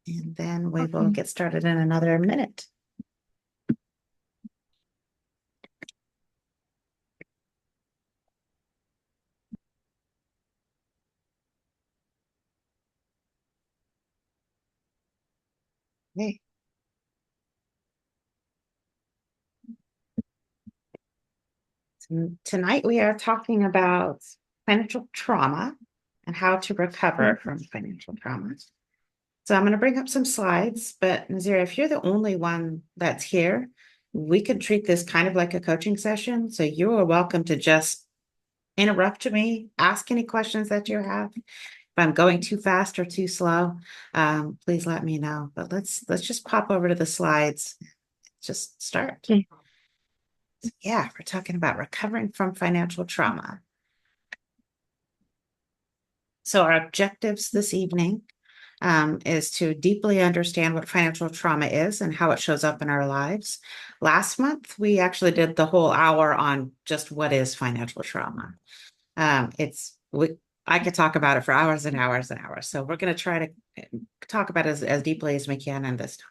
And then we will get started in another minute. Okay. Tonight we are talking about financial trauma and how to recover from financial trauma. So I'm going to bring up some slides, but Nazira, if you're the only one that's here, we can treat this kind of like a coaching session. So you are welcome to just interrupt me, ask any questions that you have. If I'm going too fast or too slow, please let me know. But let's just pop over to the slides. Just start. Okay. Yeah, we're talking about recovering from financial trauma. So our objectives this evening is to deeply understand what financial trauma is and how it shows up in our lives. Last month, we actually did the whole hour on just what is financial trauma. I could talk about it for hours and hours and hours. So we're going to try to talk about it as deeply as we can in this time.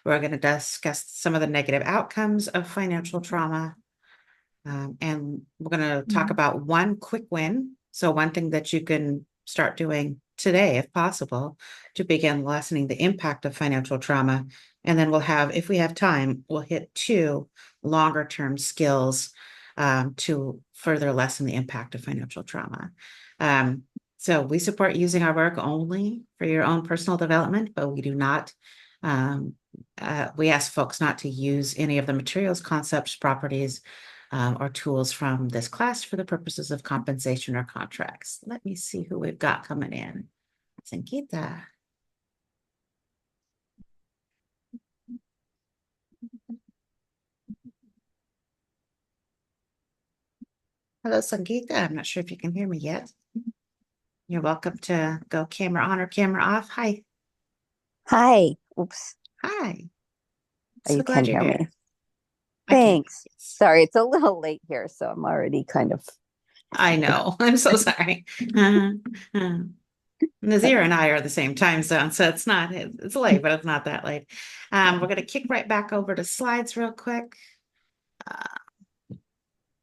We're going to discuss some of the negative outcomes of financial trauma. And we're going to talk about one quick win. So one thing that you can start doing today, if possible, to begin lessening the impact of financial trauma. And then we'll have, if we have time, we'll hit two longer term skills to further lessen the impact of financial trauma. So we support using our work only for your own personal development, but we do not, we ask folks not to use any of the materials, concepts, properties, or tools from this class for the purposes of compensation or contracts. Let me see who we've got coming in. Sangeeta. Hello, Sangeeta. I'm not sure if you can hear me yet. You're welcome to go camera on or camera off. Hi. Hi. Oops. Hi. You So glad can you're hear here. me. I can. Thanks. Yes. Sorry, it's a little late here, so I'm already kind of. I know. I'm so sorry. Nazir and I are the same time zone, so it's late, but it's not that late. We're going to kick right back over to slides real quick.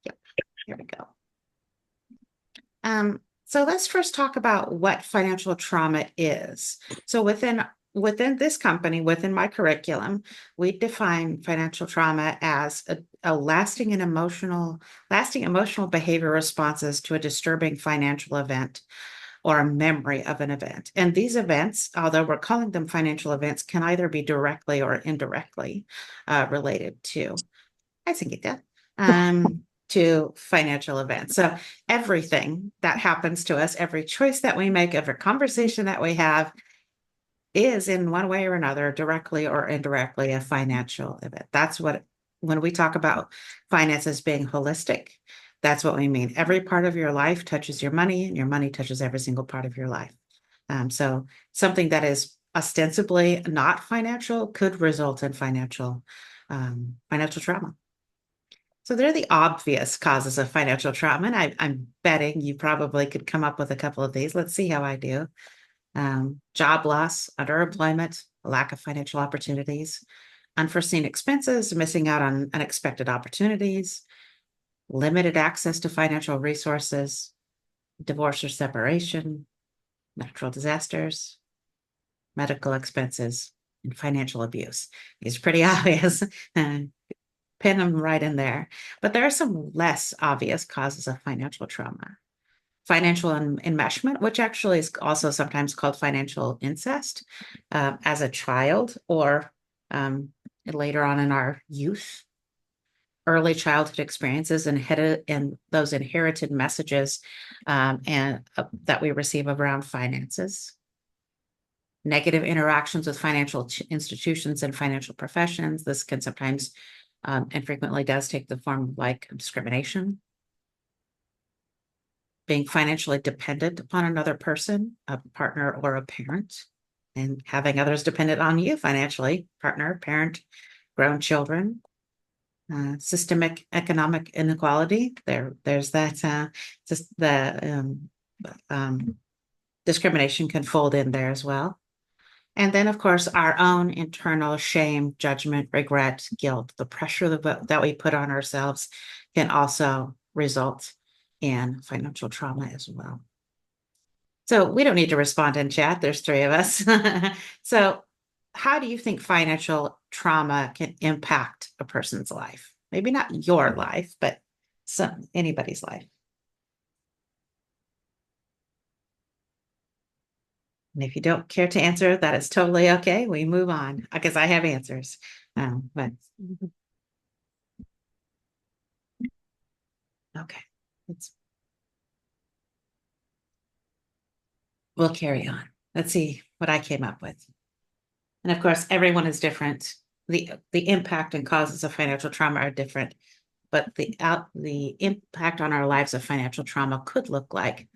Yep, here we go. So let's first talk about what financial trauma is. So within this company, within my curriculum, we define financial trauma as a lasting emotional behavior responses to a disturbing financial event or a memory of an event. And these events, although we're calling them financial events, can either be directly or indirectly related to, I think it did, to financial events. So everything that happens to us, every choice that we make, every conversation that we have is in one way or another, directly or indirectly, a financial event. That's what, when we talk about finances being holistic, that's what we mean. Every part of your life touches your money, and your money touches every single part of your life. So something that is ostensibly not financial could result in financial trauma. So they're the obvious causes of financial trauma. And I'm betting you probably could come up with a couple of these. Let's see how I do. Job loss, underemployment, lack of financial opportunities, unforeseen expenses, missing out on unexpected opportunities, limited access to financial resources, divorce or separation, natural disasters, medical expenses, and financial abuse. It's pretty obvious. Pin them right in there. But there are some less obvious causes of financial trauma. Financial enmeshment, which actually is also sometimes called financial incest, as a child or later on in our youth. Early childhood experiences and those inherited messages and that we receive around finances. Negative interactions with financial institutions and financial professions. This can sometimes and frequently does take the form of like discrimination. Being financially dependent upon another person, a partner or a parent, and having others dependent on you financially, partner, parent, grown children. Systemic economic inequality. There's that. Just the discrimination can fold in there as well. And then, of course, our own internal shame, judgment, regret, guilt, the pressure that we put on ourselves can also result in financial trauma as well. So we don't need to respond in chat. There's three of us. So how do you think financial trauma can impact a person's life? Maybe not your life, but anybody's life. And if you don't care to answer, that is totally okay. We move on because I have answers. But okay, we'll carry on. Let's see what I came up with. And of course, everyone is different. The impact and causes of financial trauma are different, but the impact on our lives of financial trauma could look like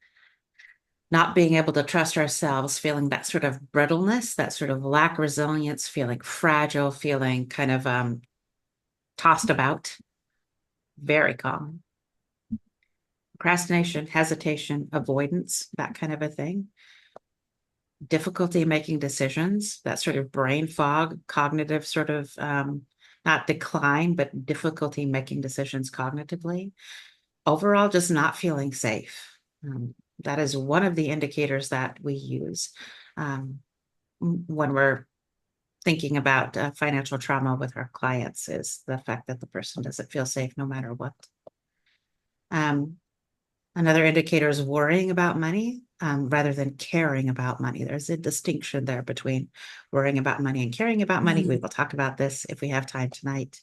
not being able to trust ourselves, feeling that sort of brittleness, that sort of lack of resilience, feeling fragile, feeling kind of tossed about. Very common. Procrastination, hesitation, avoidance, that kind of a thing. Difficulty making decisions, that sort of brain fog, cognitive sort of not decline, but difficulty making decisions cognitively. Overall, just not feeling safe. That is one of the indicators that we use when we're thinking about financial trauma with our clients, is the fact that the person doesn't feel safe no matter what. Another indicator is worrying about money rather than caring about money. There's a distinction there between worrying about money and caring about money. We will talk about this if we have time tonight.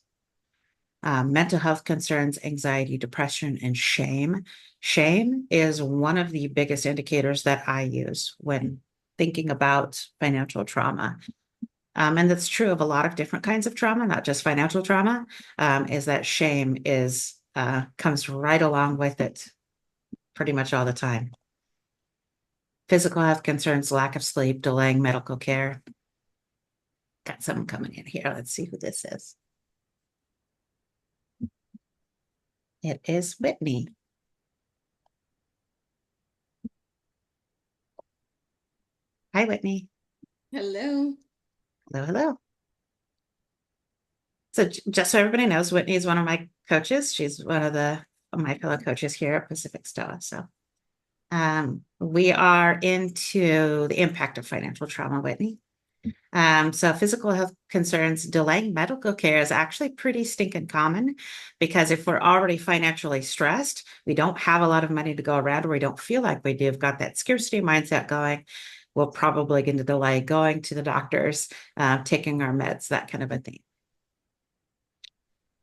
Mental health concerns, anxiety, depression, and shame. Shame is one of the biggest indicators that I use when thinking about financial trauma. And that's true of a lot of different kinds of trauma, not just financial trauma, is that shame comes right along with it pretty much all the time. Physical health concerns, lack of sleep, delaying medical care. Got someone coming in here. Let's see who this is. It is Whitney. Hi, Whitney. Hello. Hello, hello. So just so everybody knows, Whitney is one of my coaches. She's one of my fellow coaches here at Pacific Stella. So we are into the impact of financial trauma, Whitney. So physical health concerns, delaying medical care is actually pretty stinking common, because if we're already financially stressed, we don't have a lot of money to go around, or we don't feel like we do, we've got that scarcity mindset going, we're probably going to delay going to the doctors, taking our meds, that kind of a thing.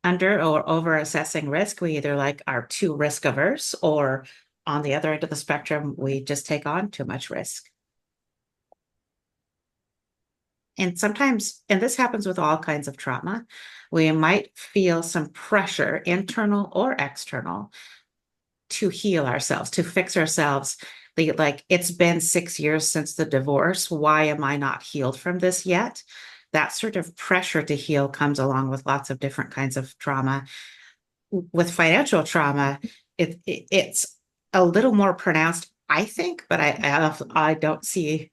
Under or over assessing risk, we either are too risk averse, or on the other end of the spectrum, we just take on too much risk. And sometimes, and this happens with all kinds of trauma, we might feel some pressure, internal or external, to heal ourselves, to fix ourselves. It's been 6 years since the divorce. Why am I not healed from this yet? That sort of pressure to heal comes along with lots of different kinds of trauma. With financial trauma, it's a little more pronounced, I think, but I don't see.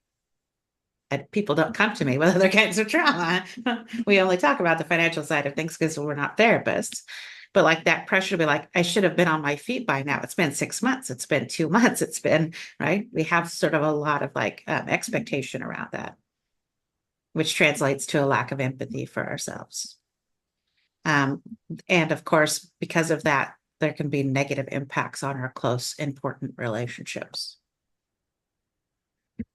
People don't come to me with other kinds of trauma. We only talk about the financial side of things because we're not therapists. But that pressure to be I should have been on my feet by now. It's been 6 months. It's been 2 months. It's been, right? We have sort of a lot of expectation around that, which translates to a lack of empathy for ourselves. And of course, because of that, there can be negative impacts on our close, important relationships.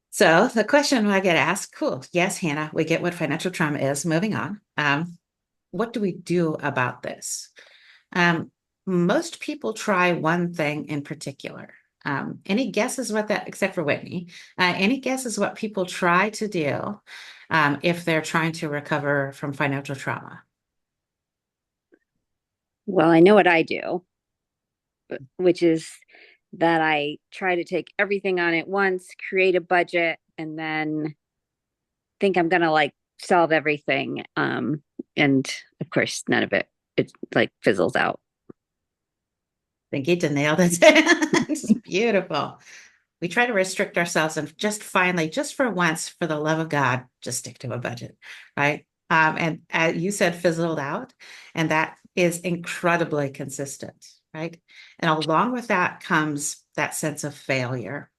So the question I get asked, cool, yes, Hannah, we get what financial trauma is. Moving on. What do we do about this? Most people try one thing in particular. Any guesses what that, except for Whitney, any guesses what people try to do if they're trying to recover from financial trauma? Well, I know what I do, which is that I try to take everything on at once, create a budget, and then think I'm gonna solve everything. And of course, none of it fizzles out. I think you nailed it. It's beautiful. we try to restrict ourselves and just finally, just for once, for the love of God, just stick to a budget, right? And you said fizzled out, and that is incredibly consistent, right? And along with that comes that sense of failure.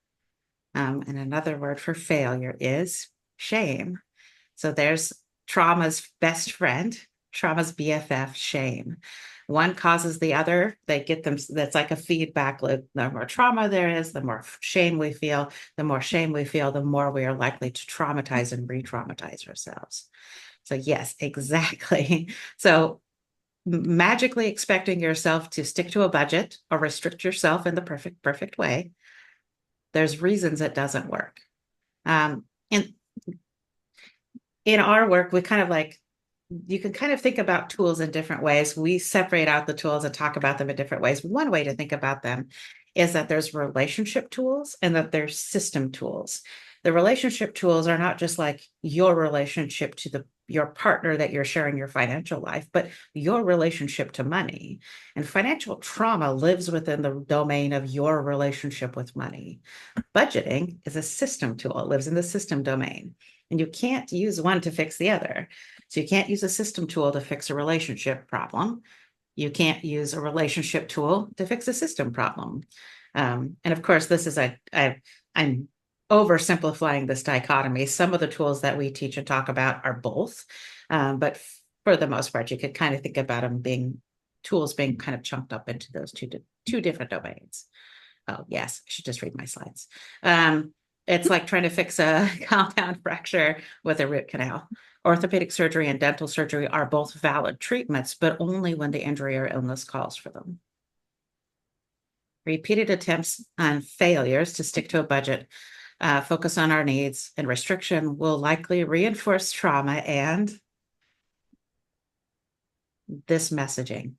And another word for failure is shame. So there's trauma's best friend, trauma's BFF, shame. One causes the other. They get them. That's like a feedback loop. The more trauma there is, the more shame we feel. The more shame we feel, the more we are likely to traumatize and re-traumatize ourselves. So yes, exactly. So magically expecting yourself to stick to a budget or restrict yourself in the perfect way, there's reasons it doesn't work. And in our work, we kind of like, you can kind of think about tools in different ways. We separate out the tools and talk about them in different ways. One way to think about them is that there's relationship tools and that there's system tools. The relationship tools are not just like your relationship to your partner that you're sharing your financial life, but your relationship to money. And financial trauma lives within the domain of your relationship with money. Budgeting is a system tool. It lives in the system domain. And you can't use one to fix the other. So you can't use a system tool to fix a relationship problem. You can't use a relationship tool to fix a system problem. And of course, this is I'm oversimplifying this dichotomy. Some of the tools that we teach and talk about are both, but for the most part, you could kind of think about them being tools being kind of chunked up into those two different domains. Oh, yes, I should just read my slides. It's like trying to fix a compound fracture with a root canal. Orthopedic surgery and dental surgery are both valid treatments, but only when the injury or illness calls for them. Repeated attempts and failures to stick to a budget, focus on our needs, and restriction will likely reinforce trauma and this messaging.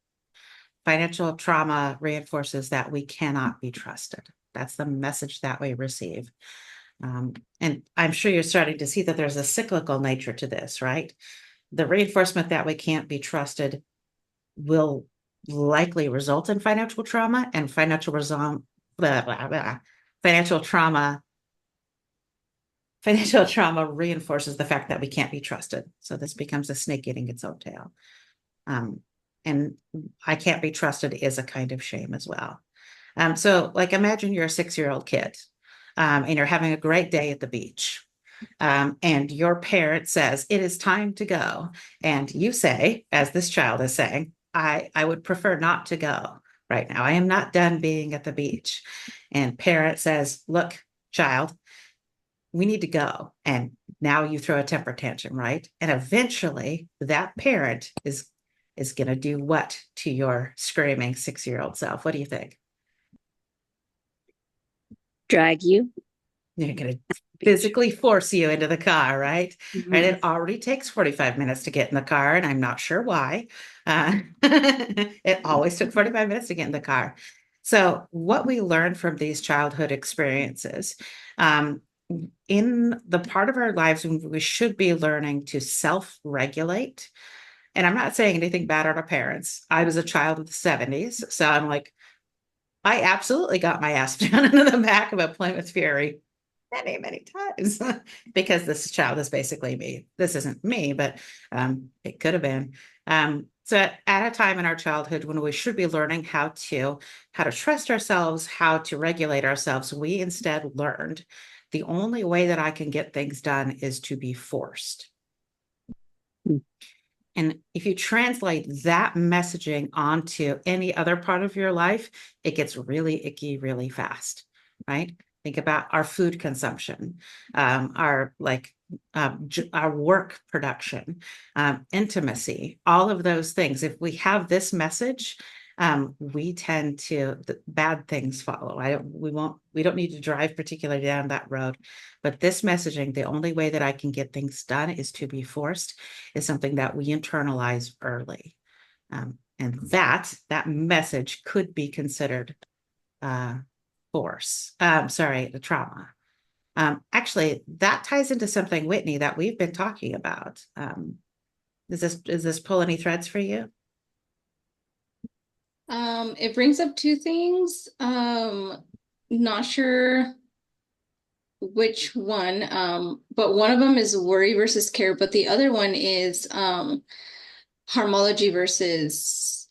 Financial trauma reinforces that we cannot be trusted. That's the message that we receive. And I'm sure you're starting to see that there's a cyclical nature to this, right? The reinforcement that we can't be trusted will likely result in financial trauma, and financial trauma. Financial trauma reinforces the fact that we can't be trusted. So this becomes a snake eating its own tail. And I can't be trusted is a kind of shame as well. So like imagine you're a 6-year-old kid, and you're having a great day at the beach. And your parent says, it is time to go. And you say, as this child is saying, I would prefer not to go right now. I am not done being at the beach. And parent says, look, child, we need to go. And now you throw a temper tantrum, right? And eventually that parent is going to do what to your screaming 6-year-old self? What do you think? Drag you. You're going to physically force you into the car, right? Mm-hmm. Right. It already takes 45 minutes to get in the car, and I'm not sure why. It always took 45 minutes to get in the car. So what we learn from these childhood experiences, in the part of our lives when we should be learning to self-regulate. And I'm not saying anything bad on our parents. I was a child of the 70s. So I'm like, I absolutely got my ass down into the back of a Plymouth Fury many times because this child is basically me. This isn't me, but it could have been. So at a time in our childhood when we should be learning how to trust ourselves, how to regulate ourselves, we instead learned the only way that I can get things done is to be forced. And if you translate that messaging onto any other part of your life, it gets really icky really fast, right? Think about our food consumption, our work production, intimacy, all of those things. If we have this message, we tend to bad things follow. We don't need to drive particularly down that road. But this messaging, the only way that I can get things done is to be forced, is something that we internalize early. And that message could be considered the trauma. Actually, that ties into something, Whitney, that we've been talking about. Does this pull any threads for you? It brings up two things. Not sure which one, but one of them is worry versus care, but the other one is harmology versus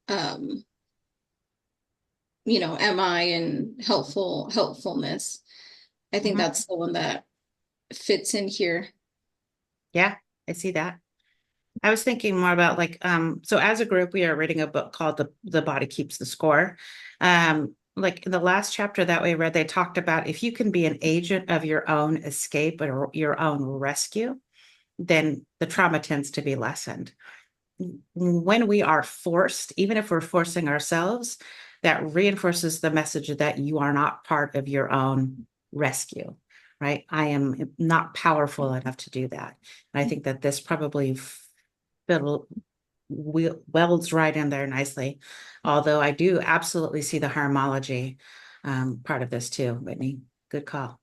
um, MI and helpfulness. I think Mhm. that's the one that fits in here. Yeah, I see that. I was thinking more about like, so as a group, we are reading a book called The Body Keeps the Score. Like in the last chapter that we read, they talked about if you can be an agent of your own escape or your own rescue, then the trauma tends to be lessened. When we are forced, even if we're forcing ourselves, that reinforces the message that you are not part of your own rescue, right? I am not powerful enough to do that. And I think that this probably welds right in there nicely. Although I do absolutely see the harmology part of this too, Whitney. Good call.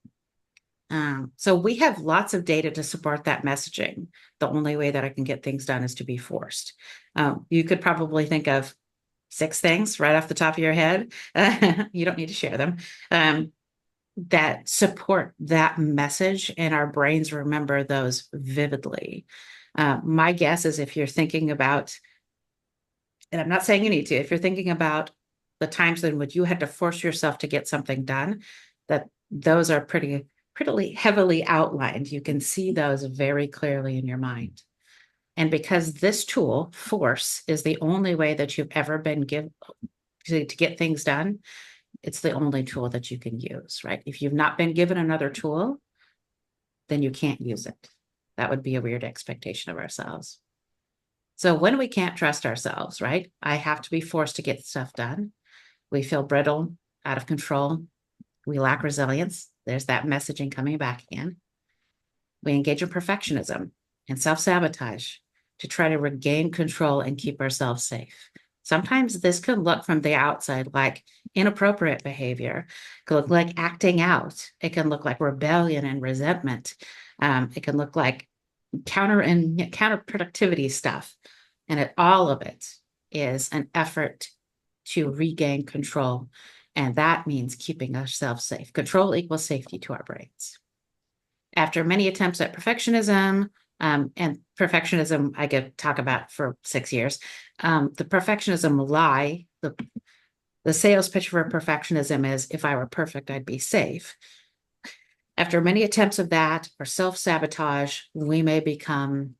So we have lots of data to support that messaging. The only way that I can get things done is to be forced. You could probably think of 6 things right off the top of your head. You don't need to share them. That support that message, and our brains remember those vividly. My guess is if you're thinking about, and I'm not saying you need to, if you're thinking about the times in which you had to force yourself to get something done, that those are pretty heavily outlined. You can see those very clearly in your mind. And because this tool, force, is the only way that you've ever been given to get things done, it's the only tool that you can use, right? If you've not been given another tool, then you can't use it. That would be a weird expectation of ourselves. So when we can't trust ourselves, right? I have to be forced to get stuff done. We feel brittle, out of control. We lack resilience. There's that messaging coming back again. We engage in perfectionism and self sabotage to try to regain control and keep ourselves safe. Sometimes this can look from the outside like inappropriate behavior. It can look like acting out. It can look like rebellion and resentment. It can look like counterproductivity stuff. And all of it is an effort to regain control. And that means keeping ourselves safe. Control equals safety to our brains. After many attempts at perfectionism, and perfectionism I could talk about for 6 years, the perfectionism lie, the sales pitch for perfectionism is if I were perfect, I'd be safe. After many attempts of that or self-sabotage, we may become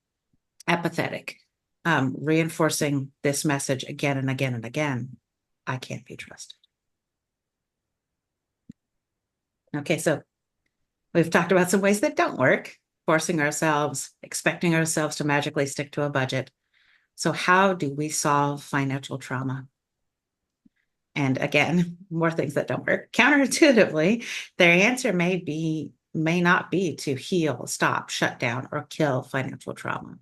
apathetic, reinforcing this message again and again and again. I can't be trusted. Okay, so we've talked about some ways that don't work, forcing ourselves, expecting ourselves to magically stick to a budget. So how do we solve financial trauma? And again, more things that don't work. Counterintuitively, their answer may not be to heal, stop, shut down, or kill financial trauma.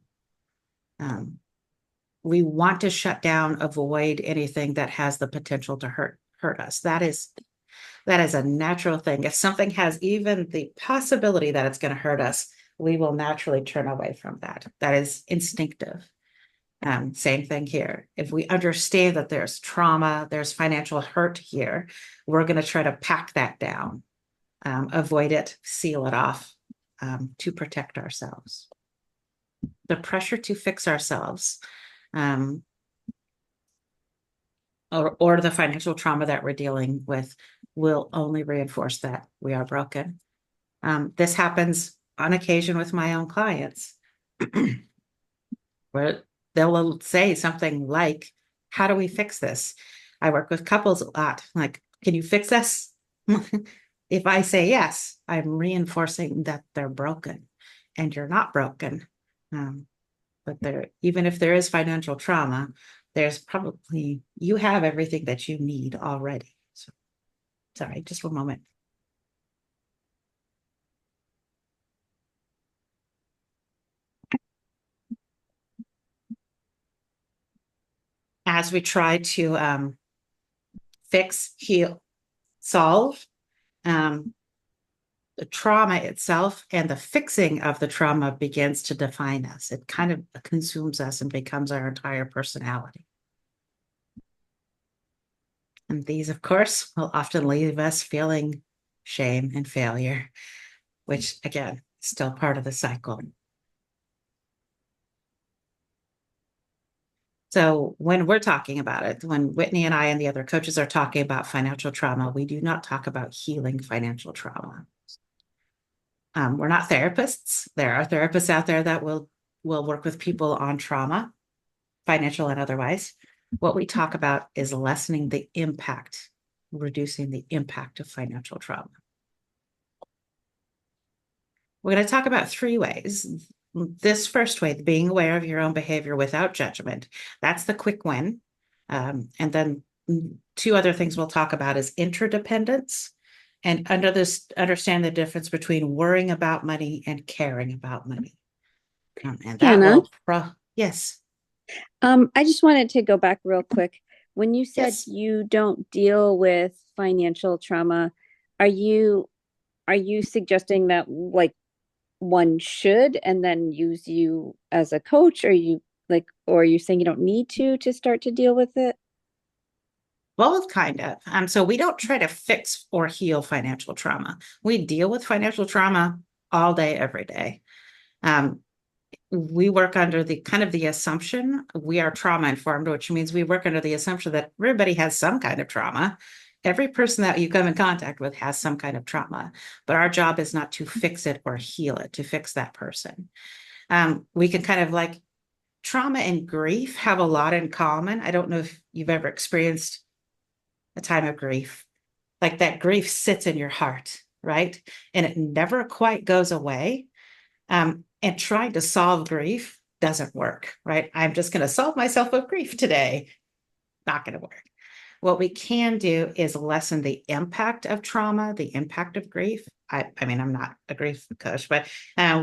We want to shut down, avoid anything that has the potential to hurt us. That is a natural thing. If something has even the possibility that it's going to hurt us, we will naturally turn away from that. That is instinctive. Same thing here. If we understand that there's trauma, there's financial hurt here, we're going to try to pack that down, avoid it, seal it off, to protect ourselves. The pressure to fix ourselves, or the financial trauma that we're dealing with, will only reinforce that we are broken. This happens on occasion with my own clients, where they'll say something like, how do we fix this? I work with couples a lot. Like, can you fix us? If I say yes, I'm reinforcing that they're broken, and you're not broken. But even if there is financial trauma, there's probably, you have everything that you need already. So, sorry, just one moment. As we try to fix, heal, solve, the trauma itself and the fixing of the trauma begins to define us. It kind of consumes us and becomes our entire personality. And these, of course, will often leave us feeling shame and failure. which again, is still part of the cycle. So when we're talking about it, when Whitney and I and the other coaches are talking about financial trauma, we do not talk about healing financial trauma. We're not therapists. There are therapists out there that will work with people on trauma, financial and otherwise. What we talk about is lessening the impact, reducing the impact of financial trauma. We're going to talk about 3 ways. This first way, being aware of your own behavior without judgment, that's the quick win. And then 2 other things we'll talk about is interdependence, and under this, understand the difference between worrying about money and caring about money. And that Hannah? yes. I just wanted to go back real quick. When you said Yes. you don't deal with financial trauma, are you suggesting that like one should and then use you as a coach? Or are you saying you don't need to start to deal with it? Both kind of. So we don't try to fix or heal financial trauma. We deal with financial trauma all day, every day. We work under the kind of the assumption we are trauma informed, which means we work under the assumption that everybody has some kind of trauma. Every person that you come in contact with has some kind of trauma, but our job is not to fix it or heal it, to fix that person. We can kind of like trauma and grief have a lot in common. I don't know if you've ever experienced a time of grief. Like that grief sits in your heart, right? And it never quite goes away. And trying to solve grief doesn't work, right? I'm just going to solve myself of grief today. Not going to work. What we can do is lessen the impact of trauma, the impact of grief. I mean, I'm not a grief coach, but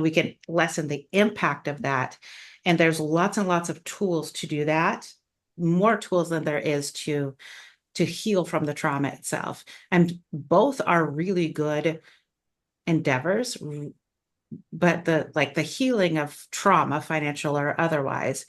we can lessen the impact of that. And there's lots and lots of tools to do that, more tools than there is to heal from the trauma itself. And both are really good endeavors, but the healing of trauma, financial or otherwise,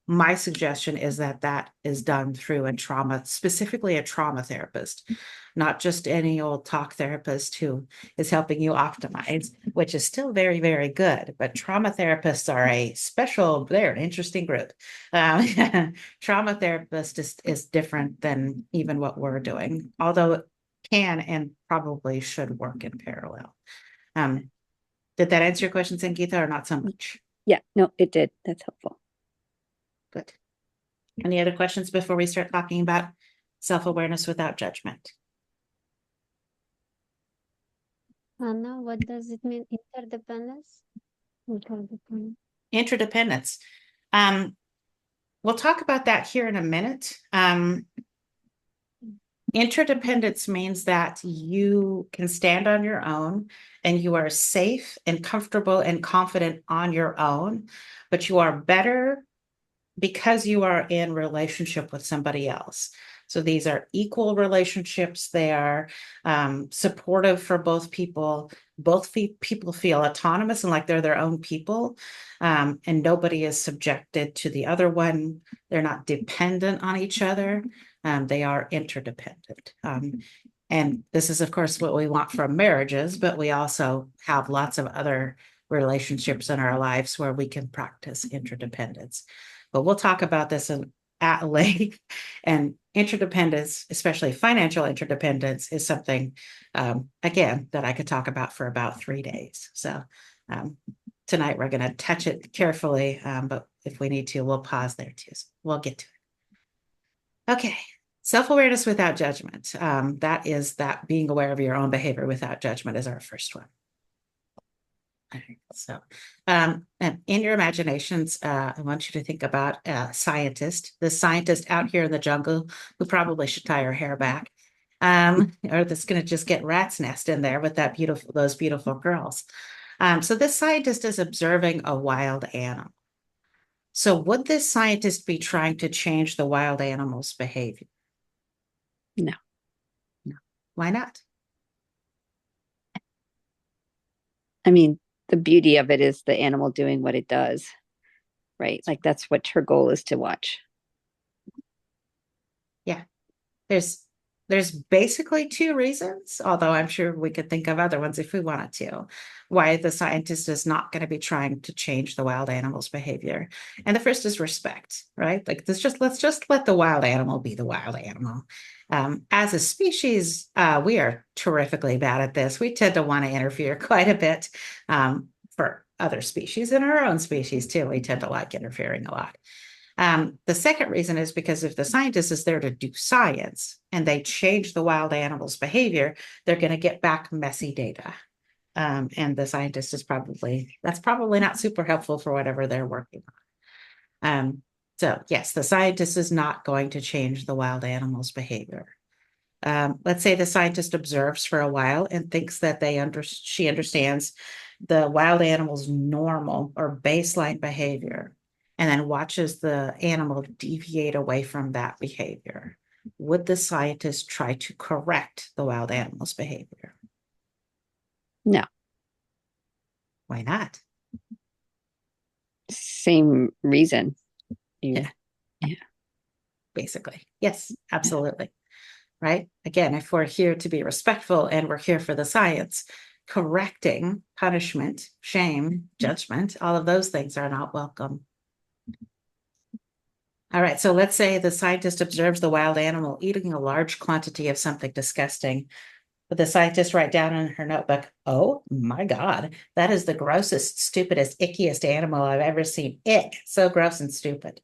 my suggestion is that is done through a trauma, specifically a trauma therapist, not just any old talk therapist who is helping you optimize, which is still very, very good. But trauma therapists are they're an interesting group. Trauma therapist is different than even what we're doing, although it can and probably should work in parallel. Did that answer your question, Sangeeta, or not so much? Yeah, no, it did. That's helpful. Good. Any other questions before we start talking about self-awareness without judgment? Anna, what does it mean, interdependence? Interdependence. We'll talk about that here in a minute. Interdependence means that you can stand on your own and you are safe and comfortable and confident on your own, but you are better because you are in relationship with somebody else. So these are equal relationships. They are supportive for both people. Both people feel autonomous and like they're their own people, and nobody is subjected to the other one. They're not dependent on each other. They are interdependent. And this is, of course, what we want from marriages, but we also have lots of other relationships in our lives where we can practice interdependence. But we'll talk about this at length. And interdependence, especially financial interdependence, is something, again, that I could talk about for about 3 days. So tonight we're going to touch it carefully, but if we need to, we'll pause there too. So we'll get to it. Okay. Self-awareness without judgment. That being aware of your own behavior without judgment is our first one. All right, so and in your imaginations, I want you to think about a scientist, the scientist out here in the jungle who probably should tie her hair back, or that's going to just get rat's nest in there with those beautiful girls. So this scientist is observing a wild animal. So would this scientist be trying to change the wild animal's behavior? No. No. Why not? I mean, the beauty of it is the animal doing what it does, right? Like that's what her goal is to watch. Yeah. There's there's basically two reasons, although I'm sure we could think of other ones if we wanted to, why the scientist is not going to be trying to change the wild animal's behavior. And the first is respect, right? Like let's just let the wild animal be the wild animal. As a species, we are terrifically bad at this. We tend to want to interfere quite a bit for other species and our own species too. We tend to like interfering a lot. The second reason is because if the scientist is there to do science and they change the wild animal's behavior, they're going to get back messy data. And the scientist is that's probably not super helpful for whatever they're working on. So yes, the scientist is not going to change the wild animal's behavior. Let's say the scientist observes for a while and thinks that she understands the wild animal's normal or baseline behavior, and then watches the animal deviate away from that behavior. Would the scientist try to correct the wild animal's behavior? No. Why not? Same reason. Yeah. Basically. Yes, absolutely. Right? Again, if we're here to be respectful and we're here for the science, correcting, punishment, shame, judgment, all of those things are not welcome. All right, so let's say the scientist observes the wild animal eating a large quantity of something disgusting. But the scientist write down in her notebook, "Oh my God, that is the grossest, stupidest, ickiest animal I've ever seen. Ick, so gross and stupid."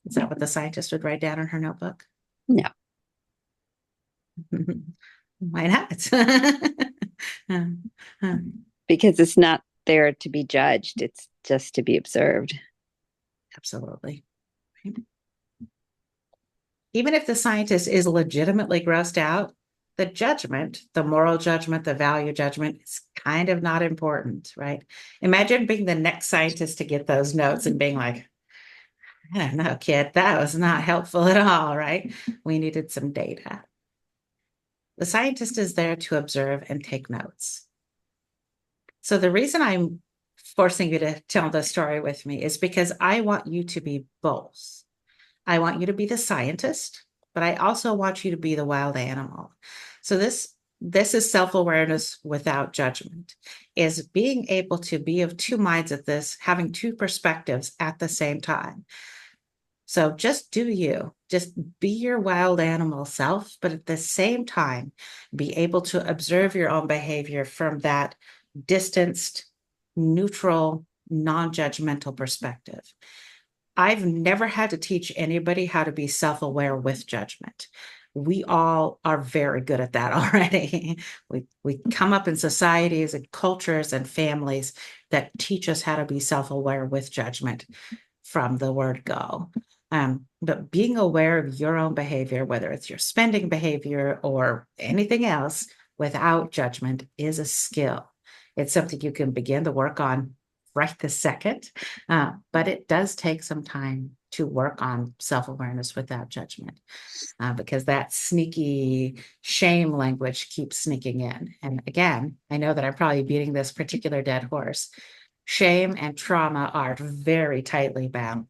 Is that what the scientist would write down in her notebook? No. Why not? Because it's not there to be judged. It's just to be observed. Absolutely. Even if the scientist is legitimately grossed out, the judgment, the moral judgment, the value judgment is kind of not important, right? Imagine being the next scientist to get those notes and being like, "I don't know, kid, that was not helpful at all," right? We needed some data. The scientist is there to observe and take notes. So the reason I'm forcing you to tell the story with me is because I want you to be both. I want you to be the scientist, but I also want you to be the wild animal. So this is self-awareness without judgment, is being able to be of two minds at this, having two perspectives at the same time. So just do you, just be your wild animal self, but at the same time, be able to observe your own behavior from that distanced, neutral, non-judgmental perspective. I've never had to teach anybody how to be self-aware with judgment. We all are very good at that already. We come up in societies and cultures and families that teach us how to be self-aware with judgment from the word go. But being aware of your own behavior, whether it's your spending behavior or anything else, without judgment is a skill. It's something you can begin to work on right this second, but it does take some time to work on self-awareness without judgment, because that sneaky shame language keeps sneaking in. And again, I know that I'm probably beating this particular dead horse. Shame and trauma are very tightly bound.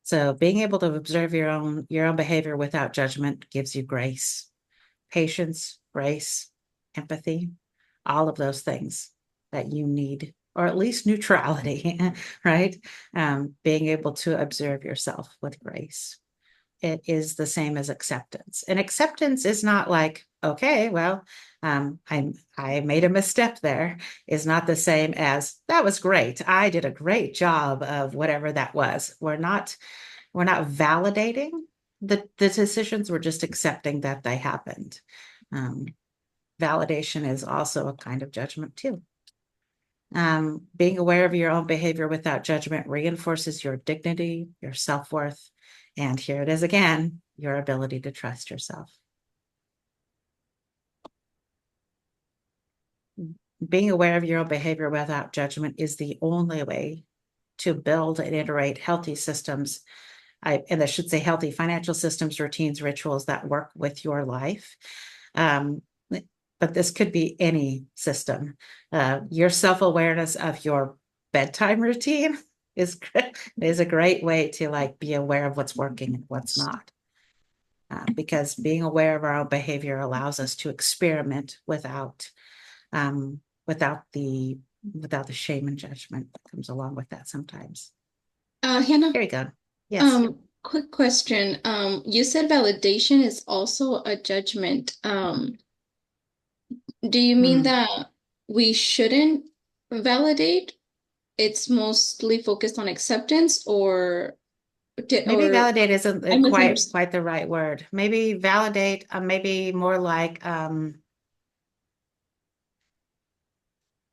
So being able to observe your own behavior without judgment gives you grace, patience, grace, empathy, all of those things that you need, or at least neutrality, right? Being able to observe yourself with grace. It is the same as acceptance. And acceptance is not like, okay, well, I made a misstep there, is not the same as that was great. I did a great job of whatever that was. We're not validating the decisions, we're just accepting that they happened. Validation is also a kind of judgment too. Being aware of your own behavior without judgment reinforces your dignity, your self-worth, and here it is again, your ability to trust yourself. Being aware of your own behavior without judgment is the only way to build and iterate healthy systems, and I should say healthy financial systems, routines, rituals that work with your life. But this could be any system. Your self-awareness of your bedtime routine is a great way to like be aware of what's working and what's not. Because being aware of our own behavior allows us to experiment without the shame and judgment that comes along with that sometimes. Hannah, Here you go. Yes. quick question. You said validation is also a judgment. Do you mean that we shouldn't validate? It's mostly focused on acceptance, or Maybe validate isn't I misunderstood. quite the right word. Maybe validate, maybe more like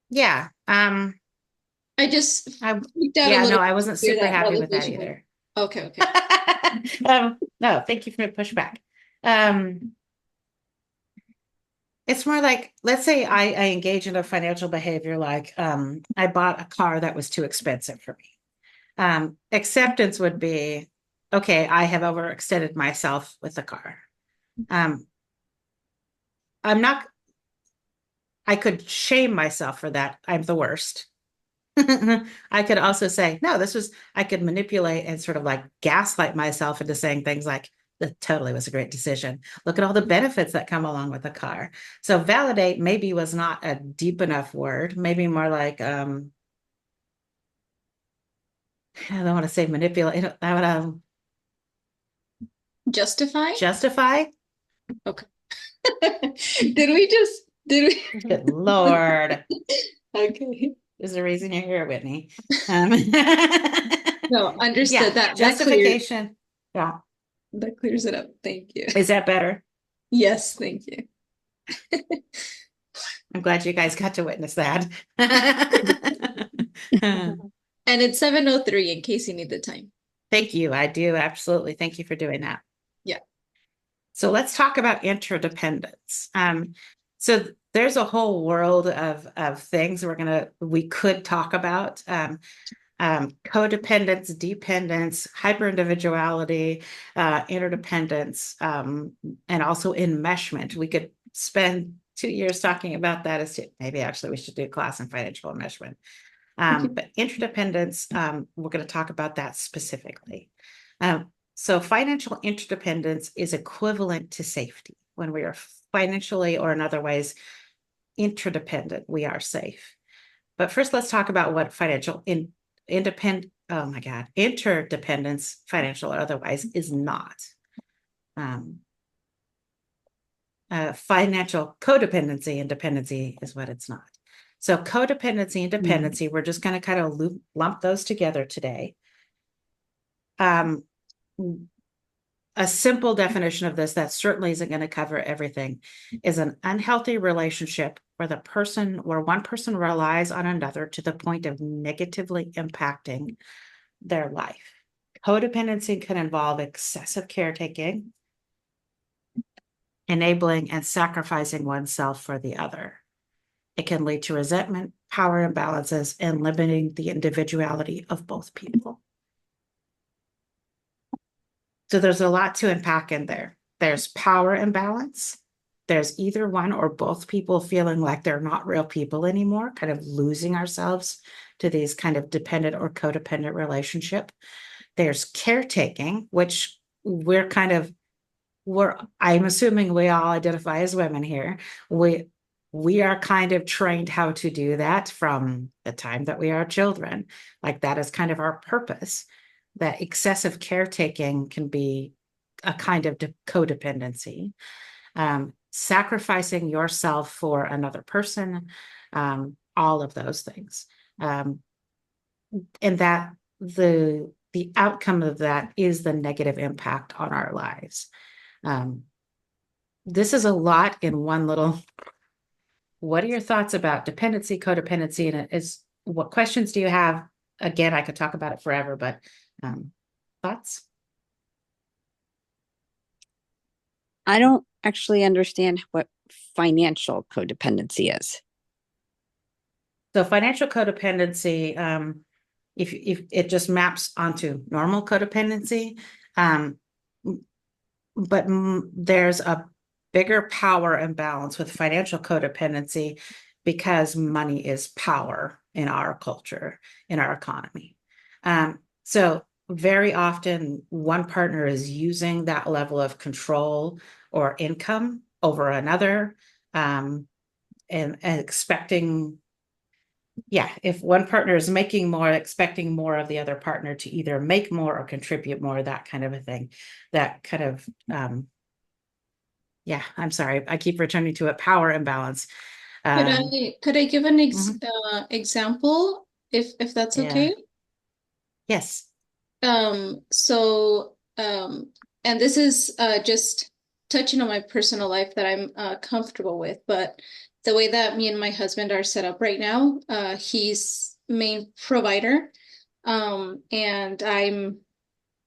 yeah. I just I freaked out a yeah, no, little I wasn't bit super that happy with that validation. either. Okay, okay. No, thank you for the pushback. It's more like, let's say I engage in a financial behavior like I bought a car that was too expensive for me. Acceptance would be, okay, I have overextended myself with the car. I could shame myself for that. I'm the worst. I could also say, no, I could manipulate and sort of like gaslight myself into saying things like, that totally was a great decision. Look at all the benefits that come along with a car. So validate maybe was not a deep enough word, maybe more like, I don't want to say manipulate, I would Justify? justify. Okay. Did we? Good Lord. Okay. There's a reason you're here, Whitney. No, understood. Yeah, That justification. Yeah. clears it up. Thank you. Is that better? Yes, thank you. I'm glad you guys got to witness that. And it's 7:03 in case you need the time. Thank you. I do. Absolutely. Thank you for doing that. Yeah. So let's talk about interdependence. So there's a whole world of things we could talk about. Codependence, dependence, hyperindividuality, interdependence, and also enmeshment. We could spend 2 years talking about that. Maybe actually we should do a class in financial enmeshment. But interdependence, we're going to talk about that specifically. So financial interdependence is equivalent to safety. When we are financially or in other ways interdependent, we are safe. But first, let's talk about what interdependence, financial or otherwise, is not. Financial codependency and dependency is what it's not. So codependency and dependency, we're just going to kind of lump those together today. A simple definition of this that certainly isn't going to cover everything is an unhealthy relationship where one person relies on another to the point of negatively impacting their life. Codependency can involve excessive caretaking, enabling and sacrificing oneself for the other. It can lead to resentment, power imbalances, and limiting the individuality of both people. So there's a lot to unpack in there. There's power imbalance. There's either one or both people feeling like they're not real people anymore, kind of losing ourselves to these kind of dependent or codependent relationship. There's caretaking, which I'm assuming we all identify as women here. We are kind of trained how to do that from the time that we are children. Like that is kind of our purpose. That excessive caretaking can be a kind of codependency. Sacrificing yourself for another person, all of those things. And that the outcome of that is the negative impact on our lives. This is a lot in one little. What are your thoughts about dependency, codependency, and what questions do you have? Again, I could talk about it forever, but thoughts? I don't actually understand what financial codependency is. So financial codependency, if it just maps onto normal codependency, but there's a bigger power imbalance with financial codependency because money is power in our culture, in our economy. So very often one partner is using that level of control or income over another, and expecting, yeah, if one partner is making more, expecting more of the other partner to either make more or contribute more, that kind of a thing. That kind of, yeah, I'm sorry, I keep returning to a power imbalance. Could I give an Mhm. example if that's Yeah. okay? Yes. So, and this is just touching on my personal life that I'm comfortable with, but the way that me and my husband are set up right now, he's main provider, and I'm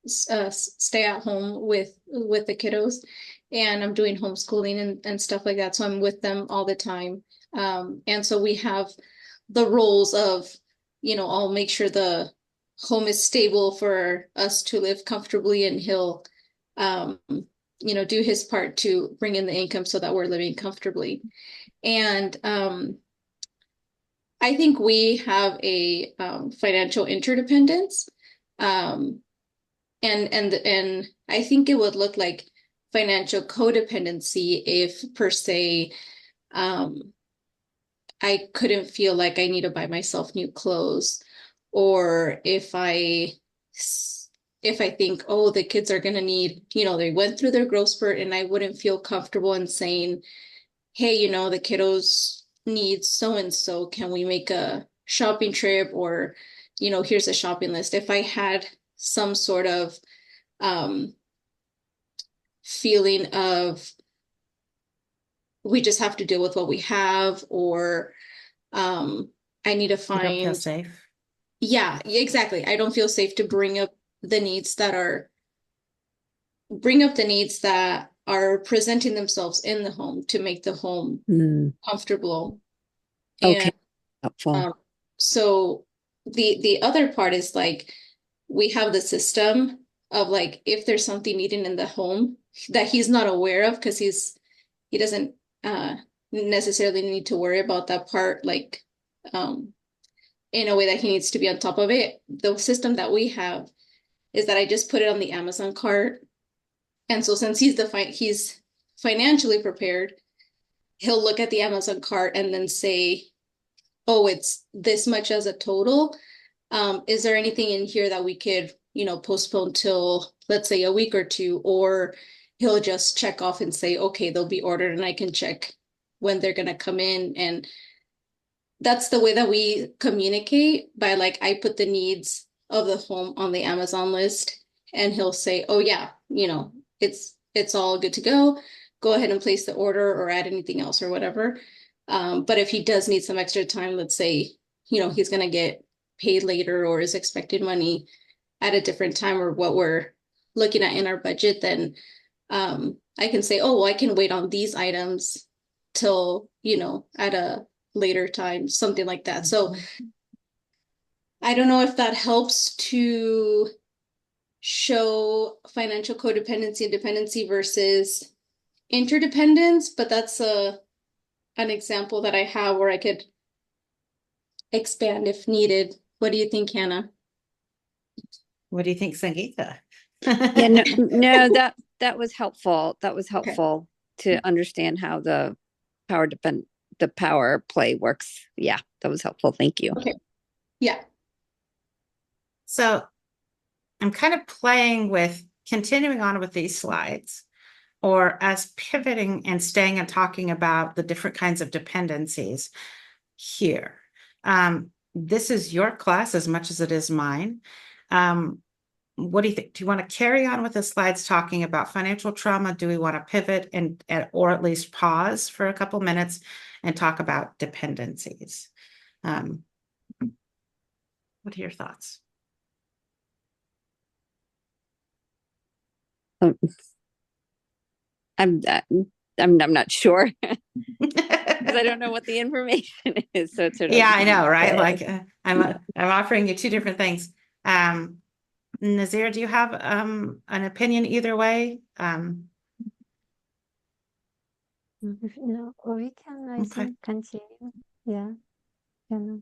stay at home with the kiddos, and I'm doing homeschooling and stuff like that. So I'm with them all the time. And so we have the roles of, I'll make sure the home is stable for us to live comfortably, and he'll, do his part to bring in the income so that we're living comfortably. And I think we have a financial interdependence. Um, and I think it would look like financial codependency if per se I couldn't feel like I need to buy myself new clothes, or if I think, oh, the kids are gonna need, they went through their growth spurt, and I wouldn't feel comfortable in saying, hey, the kiddos need so and so, can we make a shopping trip, or here's a shopping list. If I had some sort of um feeling of we just have to deal with what we have, or um I need to You don't feel find, safe. yeah, exactly, I don't feel safe to the needs that are bring up the needs that are presenting themselves in the home to make the home Mm, comfortable. okay, And helpful. so the other part is like we have the system of like if there's something needing in the home that he's not aware of, because he doesn't necessarily need to worry about that part, like um in a way that he needs to be on top of it. The system that we have is that I just put it on the Amazon cart, and so since he's financially prepared, he'll look at the Amazon cart and then say, oh, it's this much as a total. Is there anything in here that we could, postpone till, let's say, a week or two? Or he'll just check off and say, okay, they'll be ordered, and I can check when they're going to come in. And that's the way that we communicate, by like, I put the needs of the home on the Amazon list, and he'll say, oh yeah, it's all good to go. Go ahead and place the order or add anything else or whatever. But if he does need some extra time, let's say, he's gonna get paid later, or is expected money at a different time, or what we're looking at in our budget, then I can say, oh, well, I can wait on these items till, at a later time, something like that. So I don't know if that helps to show financial codependency and dependency versus interdependence, but that's an example that I have where I could expand if needed. What do you think, Hannah? What do you think, Sangeeta? Yeah, no, that was helpful. That was Okay. helpful to understand how the the power play works. Yeah, that was helpful. Thank you. Okay. Yeah. So I'm kind of playing with continuing on with these slides, or as pivoting and staying and talking about the different kinds of dependencies here. This is your class as much as it is mine. What do you think? Do you want to carry on with the slides talking about financial trauma? Do we want to pivot or at least pause for a couple minutes and talk about dependencies? What are your thoughts? Um, I'm I'm not sure because I don't know what the information is. So it's sort of Yeah, I know, right? uh, Like I'm offering you two different things. Nazir, do you have an opinion either way? No, we can, I Okay. think, continue. Yeah. Yeah.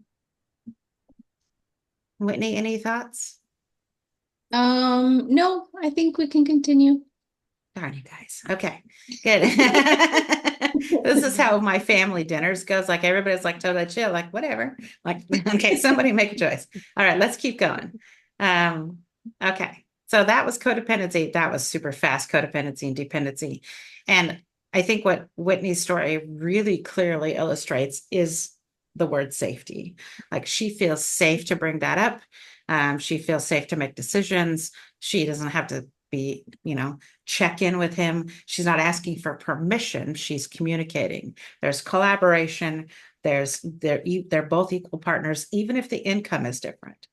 Whitney, any thoughts? No, I think we can continue. Darn you guys. Okay, good. This is how my family dinners goes. Like everybody's like totally chill, like whatever. Like, okay, somebody make a choice. All right, let's keep going. Um, okay. So that was codependency. That was super fast codependency and dependency. And I think what Whitney's story really clearly illustrates is the word safety. Like she feels safe to bring that up. She feels safe to make decisions. She doesn't have to be, check in with him. She's not asking for permission. She's communicating. There's collaboration. They're both equal partners, even if the income is different.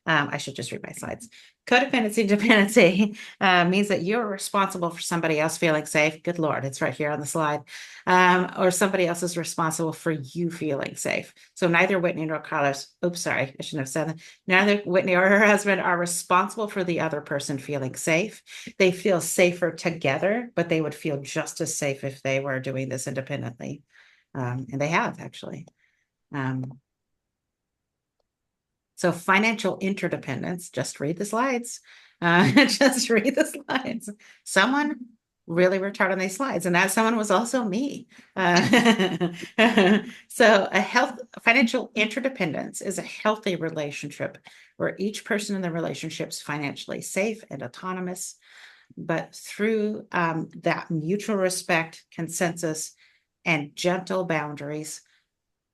I should just read my slides. Codependency dependency means that you're responsible for somebody else feeling safe. Good Lord, it's right here on the slide. Or somebody else is responsible for you feeling safe. So neither Whitney nor Carlos, oops, sorry, I shouldn't have said that. Neither Whitney or her husband are responsible for the other person feeling safe. They feel safer together, but they would feel just as safe if they were doing this independently. And they have actually. So financial interdependence, just read the slides. Just read the slides. Someone really worked hard on these slides, and that someone was also me. So financial interdependence is a healthy relationship where each person in the relationship is financially safe and autonomous, but through that mutual respect, consensus, and gentle boundaries,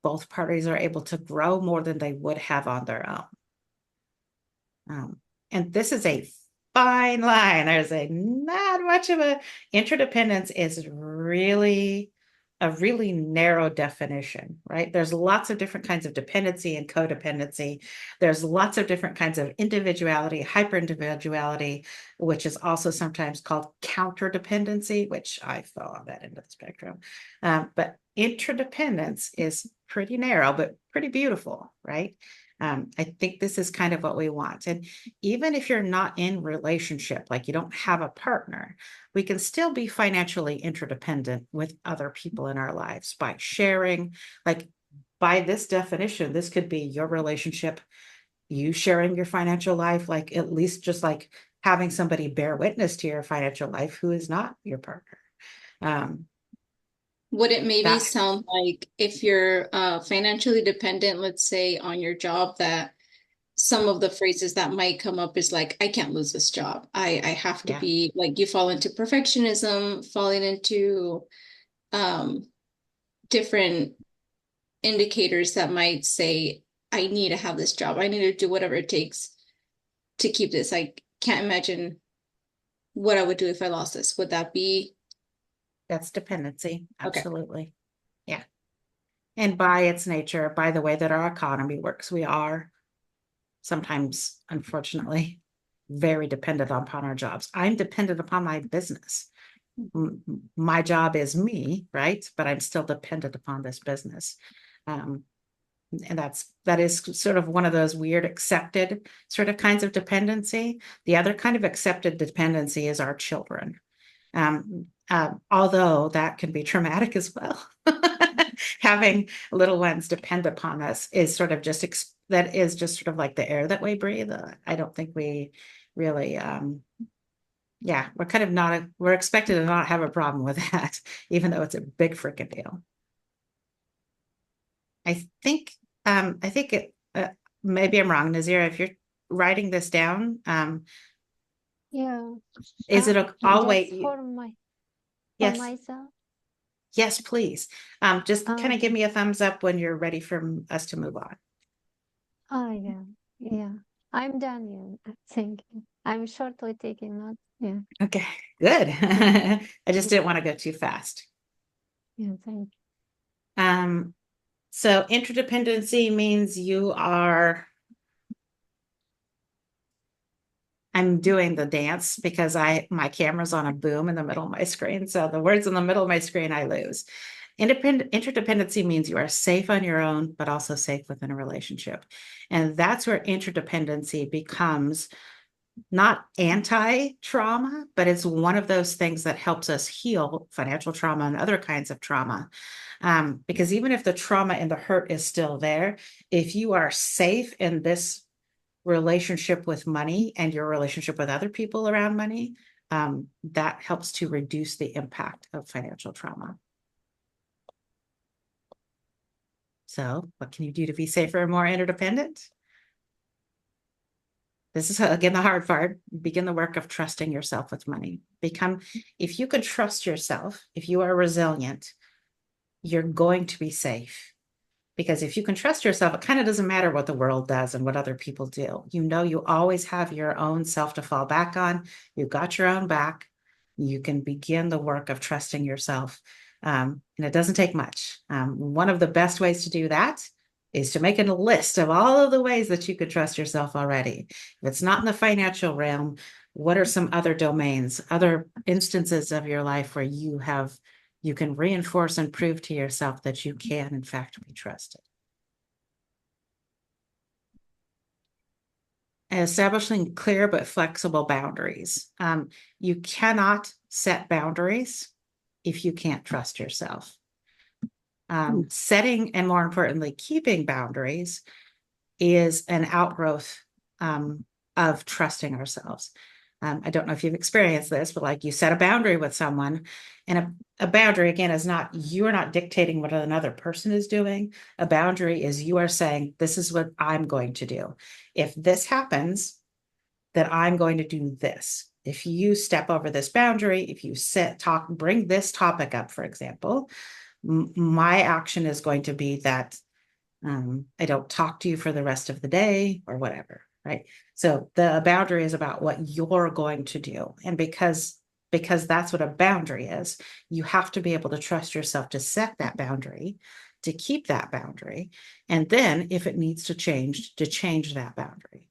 both parties are able to grow more than they would have on their own. And this is a fine line. There's not much of a interdependence is really a really narrow definition, right? There's lots of different kinds of dependency and codependency. There's lots of different kinds of individuality, hyper-individuality, which is also sometimes called counterdependency, which I fell on that end of the spectrum. But interdependence is pretty narrow, but pretty beautiful, right? I think this is kind of what we want. And even if you're not in relationship, like you don't have a partner, we can still be financially interdependent with other people in our lives by sharing. Like by this definition, this could be your relationship, you sharing your financial life, like at least just like having somebody bear witness to your financial life who is not your partner. Would it maybe That sound like if you're financially dependent, let's say on your job, that some of the phrases that might come up is like, I can't lose this job. I have to yeah. be like, you fall into perfectionism, falling into um different indicators that might say, I need to have this job. I need to do whatever it takes to keep this. I can't imagine what I would do if I lost this. Would that be That's dependency. okay? Absolutely. Yeah. And by its nature, by the way that our economy works, we are sometimes, unfortunately, very dependent upon our jobs. I'm dependent upon my business. My job is me, right? But I'm still dependent upon this business. And that is sort of one of those weird accepted sort of kinds of dependency. The other kind of accepted dependency is our children. Although that can be traumatic as well. Having little ones depend upon us is sort of just that is just sort of like the air that we breathe. I don't think we really yeah, we're kind of not we're expected to not have a problem with that, even though it's a big freaking deal. I think it maybe I'm wrong, Nazira, if you're writing this down, Yeah. is it always Just for yes, myself. yes, please. Just kind of give Okay. me a thumbs up when you're ready for us to move on. Oh yeah. Yeah. I'm done. Yeah. Thank you. I'm shortly taking notes. Yeah. Okay, good. I just didn't want to go too fast. Yeah. Thank So interdependency means I'm doing the dance because my camera's on a boom in the middle of my screen. So the words in the middle of my screen, I lose. Interdependency means you are safe on your own, but also safe within a relationship. And that's where interdependency becomes not anti-trauma, but it's one of those things that helps us heal financial trauma and other kinds of trauma. Because even if the trauma and the hurt is still there, if you are safe in this relationship with money and your relationship with other people around money, that helps to reduce the impact of financial trauma. So what can you do to be safer and more interdependent? This is, again, the hard part. Begin the work of trusting yourself with money. If you can trust yourself, if you are resilient, you're going to be safe. Because if you can trust yourself, it kind of doesn't matter what the world does and what other people do. You know, you always have your own self to fall back on. You've got your own back. You can begin the work of trusting yourself. And it doesn't take much. One of the best ways to do that is to make a list of all of the ways that you could trust yourself already. If it's not in the financial realm, what are some other domains, other instances of your life where you can reinforce and prove to yourself that you can, in fact, be trusted? Establishing clear but flexible boundaries. You cannot set boundaries if you can't trust yourself. Setting and, more importantly, keeping boundaries is an outgrowth of trusting ourselves. I don't know if you've experienced this, but like you set a boundary with someone, and a boundary, again, is not, you are not dictating what another person is doing. A boundary is you are saying, this is what I'm going to do. If this happens, then I'm going to do this. If you step over this boundary, if you bring this topic up, for example, my action is going to be that I don't talk to you for the rest of the day or whatever, right? So the boundary is about what you're going to do. And because that's what a boundary is, you have to be able to trust yourself to set that boundary, to keep that boundary, and then if it needs to change that boundary.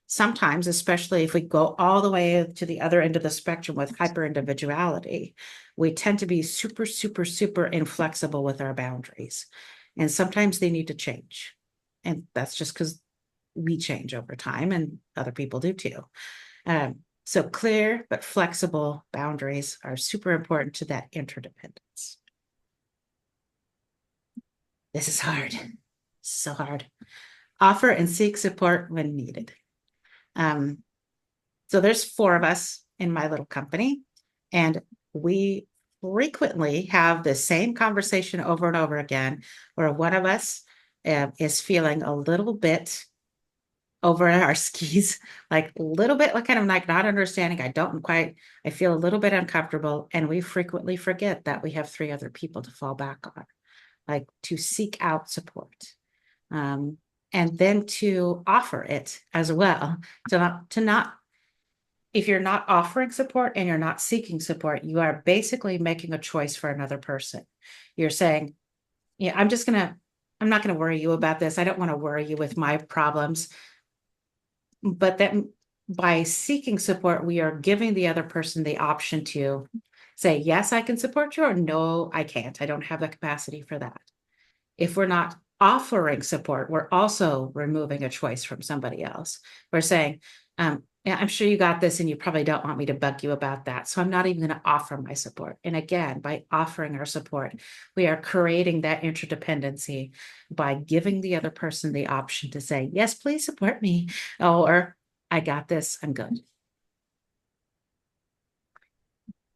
Sometimes, especially if we go all the way to the other end of the spectrum with hyper-individuality, we tend to be super, super, super inflexible with our boundaries. And sometimes they need to change. And that's just because we change over time and other people do too. So clear but flexible boundaries are super important to that interdependence. This is hard. So hard. Offer and seek support when needed. So there's 4 of us in my little company, and we frequently have the same conversation over and over again, where one of us is feeling a little bit over our skis, like a little bit like kind of like not understanding. I feel a little bit uncomfortable, and we frequently forget that we have 3 other people to fall back on, like to seek out support. And then to offer it as well, if you're not offering support and you're not seeking support, you are basically making a choice for another person. You're saying, yeah, I'm not going to worry you about this. I don't want to worry you with my problems. But then by seeking support, we are giving the other person the option to say, yes, I can support you, or no, I can't. I don't have the capacity for that. If we're not offering support, we're also removing a choice from somebody else. We're saying, yeah, I'm sure you got this and you probably don't want me to bug you about that. So I'm not even going to offer my support. And again, by offering our support, we are creating that interdependency by giving the other person the option to say, yes, please support me, or I got this, I'm good.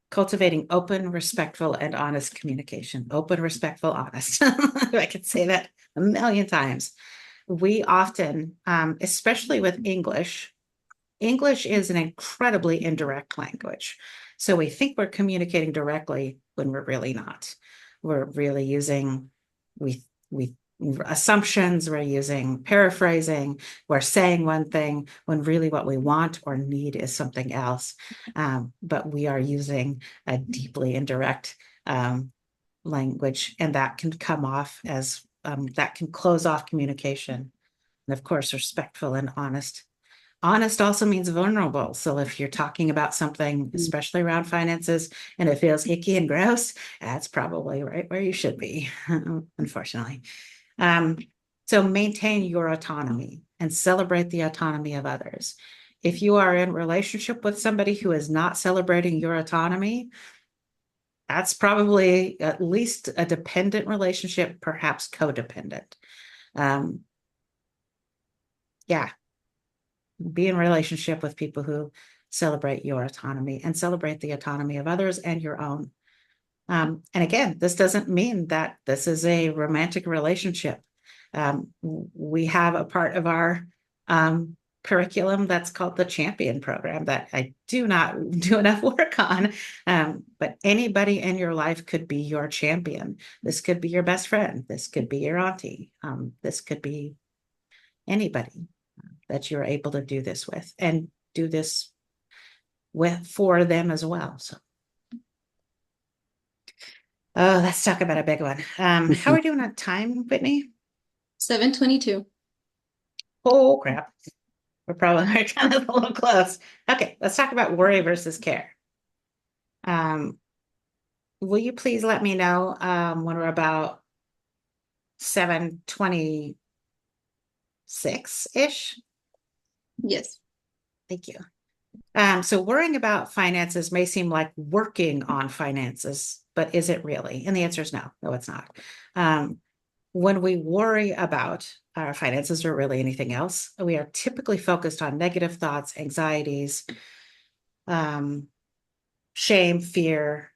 Cultivating open, respectful, and honest communication. Open, respectful, honest. I could say that a million times. We often, especially with English is an incredibly indirect language. So we think we're communicating directly when we're really not. We're really using assumptions, we're using paraphrasing, we're saying one thing when really what we want or need is something else. But we are using a deeply indirect language, and that can come off as, that can close off communication. And of course, respectful and honest. Honest also means vulnerable. So if you're talking about something, especially around finances, and it feels icky and gross, that's probably right where you should be, unfortunately. So maintain your autonomy and celebrate the autonomy of others. If you are in relationship with somebody who is not celebrating your autonomy, that's probably at least a dependent relationship, perhaps codependent. Yeah. Be in relationship with people who celebrate your autonomy and celebrate the autonomy of others and your own. And again, this doesn't mean that this is a romantic relationship. We have a part of our curriculum that's called the Champion Program that I do not do enough work on. But anybody in your life could be your champion. This could be your best friend. This could be your auntie. This could be anybody that you're able to do this with and do this with for them as well. So. Oh, let's talk about a big one. How are we doing on time, Whitney? 7:22. Oh, crap. We're probably kind of a little close. Okay, let's talk about worry versus care. Will you please let me know when we're about 7:26-ish? Yes. Thank you. So worrying about finances may seem like working on finances, but is it really? And the answer is no. No, it's not. When we worry about our finances or really anything else, we are typically focused on negative thoughts, anxieties, shame, fear,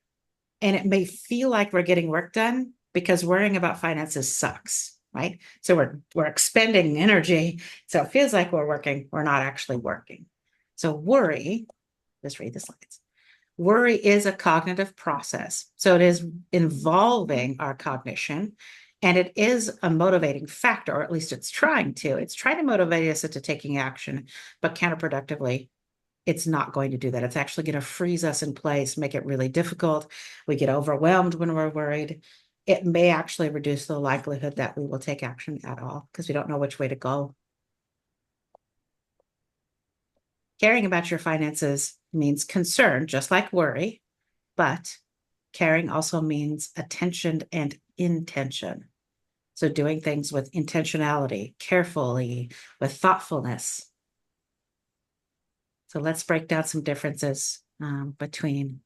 and it may feel like we're getting work done because worrying about finances sucks, right? So we're expending energy, so it feels like we're working. We're not actually working. So worry, let's read the slides. Worry is a cognitive process. So it is involving our cognition, and it is a motivating factor, or at least it's trying to. It's trying to motivate us into taking action, but counterproductively, it's not going to do that. It's actually going to freeze us in place, make it really difficult. We get overwhelmed when we're worried. It may actually reduce the likelihood that we will take action at all because we don't know which way to go. Caring about your finances means concern, just like worry, but caring also means attention and intention. So doing things with intentionality, carefully, with thoughtfulness. So let's break down some differences between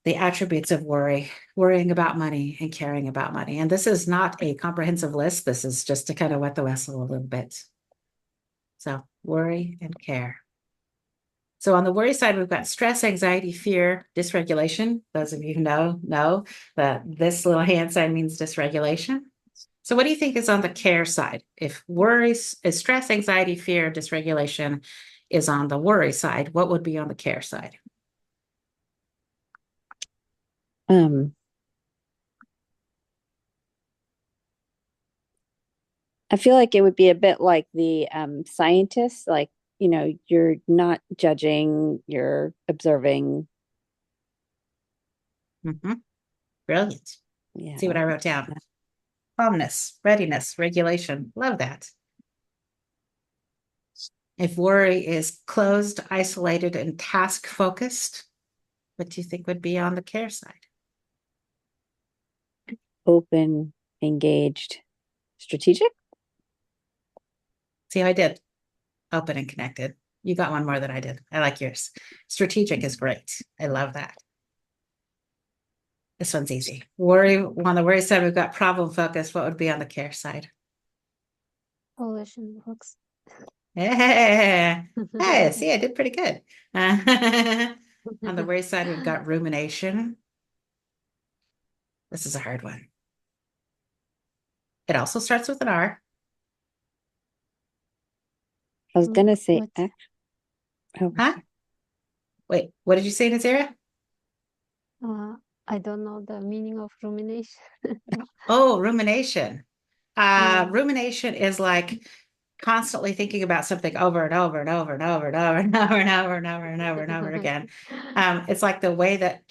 the attributes of worrying about money and caring about money. And this is not a comprehensive list. This is just to kind of wet the whistle a little bit. So worry and care. So on the worry side, we've got stress, anxiety, fear, dysregulation. Those of you who know that this little hand sign means dysregulation. So what do you think is on the care side? If worry is stress, anxiety, fear, dysregulation is on the worry side, what would be on the care side? I feel like it would be a bit like the scientists, like, you're not judging, you're observing. Brilliant. Yeah. See what I wrote down. Calmness, readiness, regulation. Love that. If worry is closed, isolated, and task focused, what do you think would be on the care side? Open, engaged, strategic. See how I did? Open and connected. You got one more than I did. I like yours. Strategic is great. I love that. This one's easy. Worry, on the worry side, we've got problem focused. What would be on the care side? Solution box. Yeah. Hey, see, I did pretty good. On the worry side, we've got rumination. This is a hard one. It also starts with an R. I was gonna say, What? Huh? Wait, what did you say, Nazira? I don't know the meaning of rumination. Oh, rumination. Yeah. Rumination is like constantly thinking about something over and over and over and over and over and over and over and over and over and over again. It's like the way that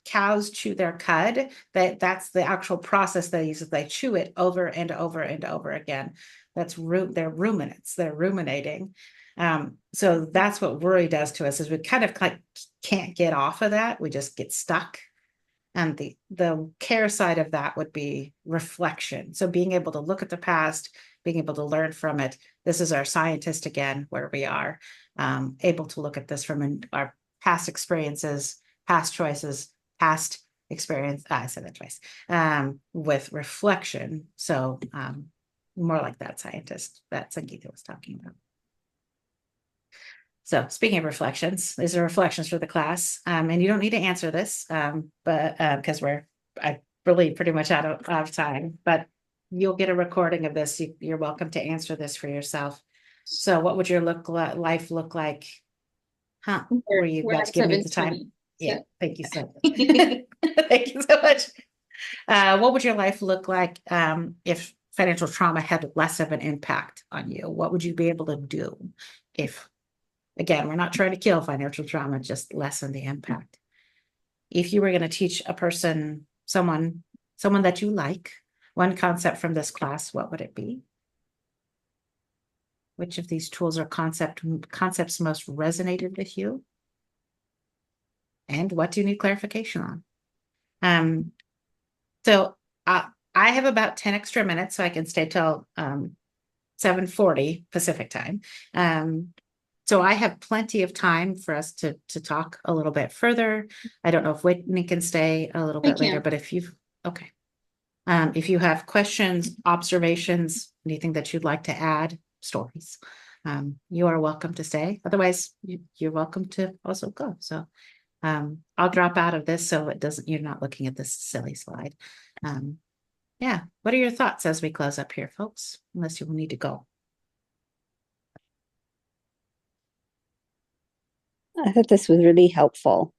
cows chew their cud. That's the actual process they use. They chew it over and over and over again. They're ruminants. They're ruminating. So that's what worry does to us is we kind of like can't get off of that. We just get stuck. And the care side of that would be reflection. So being able to look at the past, being able to learn from it. This is our scientist again, where we are able to look at this from our past experiences, past choices, past experience. I said that twice. With reflection. So more like that scientist that Sangeeta was talking about. So speaking of reflections, these are reflections for the class. And you don't need to answer this, but because I really pretty much out of time, but you'll get a recording of this. You're welcome to answer this for yourself. So what would your life look like? Huh? Were you We're about at to give me the time? 7:20. Yeah, So thank you so much. Thank you so much. What would your life look like if financial trauma had less of an impact on you? What would you be able to do if, again, we're not trying to kill financial trauma, just lessen the impact? If you were going to teach a person, someone that you like, one concept from this class, what would it be? Which of these tools or concepts most resonated with you? And what do you need clarification on? So I have about 10 extra minutes, so I can stay till 7:40 Pacific time. So I have plenty of time for us to talk a little bit further. I don't know if Whitney can stay a little I bit later, can. but if you have questions, observations, anything that you'd like to add, stories, you are welcome to stay. Otherwise, you're welcome to also go. So I'll drop out of this so you're not looking at this silly slide. Yeah. What are your thoughts as we close up here, folks? Unless you will need to go. I thought this was really helpful.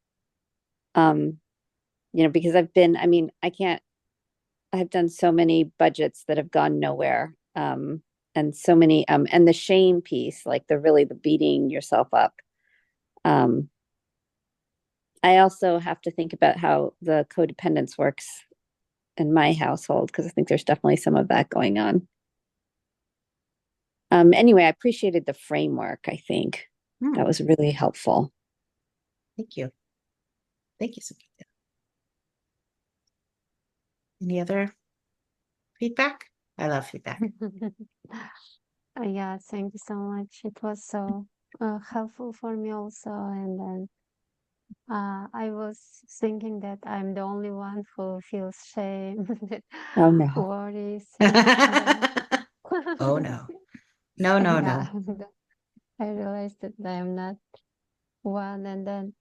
Because I've done so many budgets that have gone nowhere. And so many, and the shame piece, like the beating yourself up. I also have to think about how the codependence works in my household, because I think there's definitely some of that going on. Anyway, I appreciated the framework. I think that was really helpful. Thank you. Thank you, Samantha. Any other feedback? I love feedback. Yeah, thank you so much. It was so helpful for me also. And then I was thinking that I'm the only one who feels shame, Oh no. worries. Oh no. No. Yeah, I realized that I'm not one. And then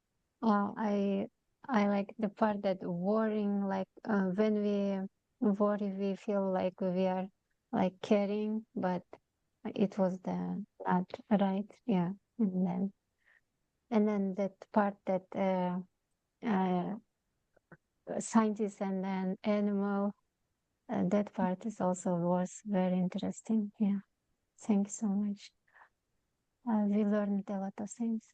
I like the part that worrying, like when we worry, we feel like we are like caring, but it was the not right. Yeah. And then that part that scientists and then animal, that part is also was very interesting. Yeah. Thank you so much. We learned a lot of things.